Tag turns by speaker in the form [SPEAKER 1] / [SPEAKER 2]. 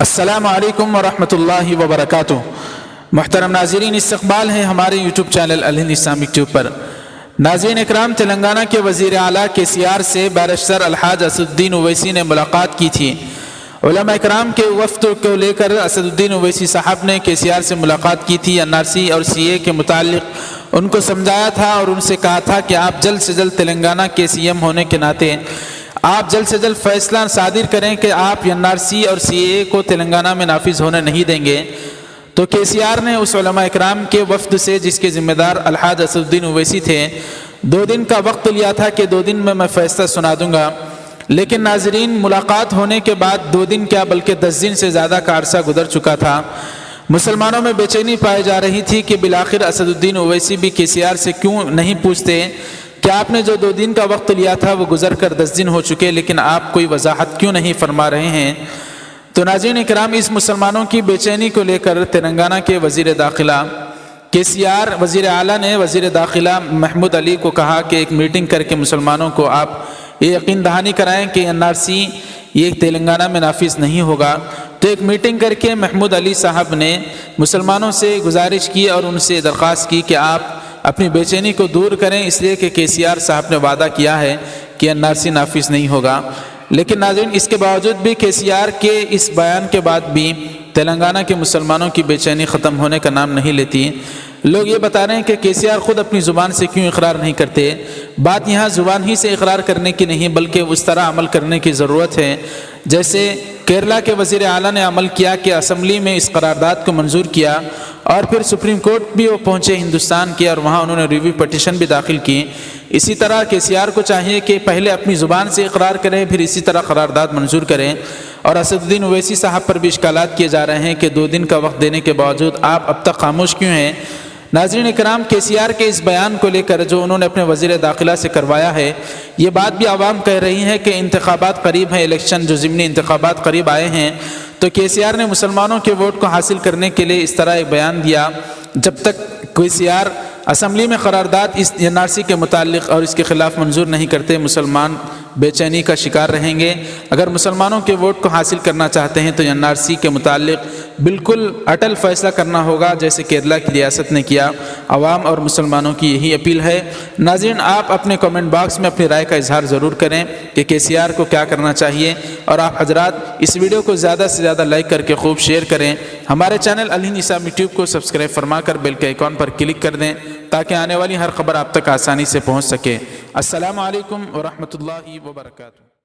[SPEAKER 1] السلام علیکم ورحمۃ اللہ وبرکاتہ۔ محترم ناظرین، استقبال ہے ہمارے یوٹیوب چینل الہند اسلامک ٹیوب پر۔ ناظرین اکرام، تلنگانہ کے وزیر اعلیٰ KCR سے بیرسٹر الحاج اسد الدین اویسی نے ملاقات کی تھی۔ علماء اکرام کے وفد کو لے کر اسد الدین اویسی صاحب نے KCR سے ملاقات کی تھی۔ NRC اور CA کے متعلق ان کو سمجھایا تھا اور ان سے کہا تھا کہ آپ جلد سے جلد تلنگانہ کے CM ہونے کے ناطے آپ جلد سے جلد فیصلہ صادر کریں کہ آپ NRC اور CA کو تلنگانہ میں نافذ ہونے نہیں دیں گے۔ تو KCR نے اس علماء اکرام کے وفد سے، جس کے ذمہ دار الحاج اسد الدین اویسی تھے، 2 دن کا وقت لیا تھا کہ 2 دن میں فیصلہ سنا دوں گا۔ لیکن ناظرین، ملاقات ہونے کے بعد 2 دن کیا بلکہ 10 دن سے زیادہ کا عرصہ گزر چکا تھا۔ مسلمانوں میں بے چینی پائی جا رہی تھی کہ بالآخر اسد الدین اویسی بھی KCR سے کیوں نہیں پوچھتے کہ آپ نے جو 2 دن کا وقت لیا تھا وہ گزر کر 10 دن ہو چکے، لیکن آپ کوئی وضاحت کیوں نہیں فرما رہے ہیں۔ تو ناظرین اکرام، اس مسلمانوں کی بے چینی کو لے کر تلنگانہ کے وزیر داخلہ KCR وزیر اعلیٰ نے وزیر داخلہ محمود علی کو کہا کہ ایک میٹنگ کر کے مسلمانوں کو آپ یہ یقین دہانی کرائیں کہ NRC یہ تلنگانہ میں نافذ نہیں ہوگا۔ تو ایک میٹنگ کر کے محمود علی صاحب نے مسلمانوں سے گزارش کی اور ان سے درخواست کی کہ آپ اپنی بے چینی کو دور کریں، اس لیے کہ KCR صاحب نے وعدہ کیا ہے کہ NRC نافذ نہیں ہوگا۔ لیکن ناظرین، اس کے باوجود بھی KCR کے اس بیان کے بعد بھی تلنگانہ کے مسلمانوں کی بے چینی ختم ہونے کا نام نہیں لیتی۔ لوگ یہ بتا رہے ہیں کہ KCR خود اپنی زبان سے کیوں اقرار نہیں کرتے۔ بات یہاں زبان ہی سے اقرار کرنے کی نہیں، بلکہ اس طرح عمل کرنے کی ضرورت ہے جیسے کیرلا کے وزیر اعلیٰ نے عمل کیا کہ اسمبلی میں اس قرارداد کو منظور کیا اور پھر سپریم کورٹ بھی وہ پہنچے ہندوستان کے اور وہاں انہوں نے ریویو پٹیشن بھی داخل کی۔ اسی طرح KCR کو چاہیے کہ پہلے اپنی زبان سے اقرار کریں، پھر اسی طرح قرارداد منظور کریں۔ اور اسد الدین اویسی صاحب پر بھی اشکالات کیے جا رہے ہیں کہ 2 دن کا وقت دینے کے باوجود آپ اب تک خاموش کیوں ہیں۔ ناظرین اکرام، KCR کے اس بیان کو لے کر جو انہوں نے اپنے وزیر داخلہ سے کروایا ہے، یہ بات بھی عوام کہہ رہی ہے کہ انتخابات قریب ہیں، الیکشن جو ضمنی انتخابات قریب آئے ہیں، تو KCR نے مسلمانوں کے ووٹ کو حاصل کرنے کے لیے اس طرح ایک بیان دیا۔ جب تک KCR اسمبلی میں قرارداد اس NRC کے متعلق اور اس کے خلاف منظور نہیں کرتے، مسلمان بے چینی کا شکار رہیں گے۔ اگر مسلمانوں کے ووٹ کو حاصل کرنا چاہتے ہیں تو NRC کے متعلق بالکل اٹل فیصلہ کرنا ہوگا، جیسے کیرلا کی ریاست نے کیا۔ عوام اور مسلمانوں کی یہی اپیل ہے۔ ناظرین، آپ اپنے کامنٹ باکس میں اپنی رائے کا اظہار ضرور کریں کہ KCR کو کیا کرنا چاہیے، اور آپ حضرات اس ویڈیو کو زیادہ سے زیادہ لائک کر کے خوب شیئر کریں۔ ہمارے چینل الہند اسلامک ٹیوب کو سبسکرائب فرما کر بیل کے آئیکن پر کلک کر دیں تاکہ آنے والی ہر خبر آپ تک آسانی سے پہنچ سکے۔ السلام علیکم ورحمۃ اللہ وبرکاتہ۔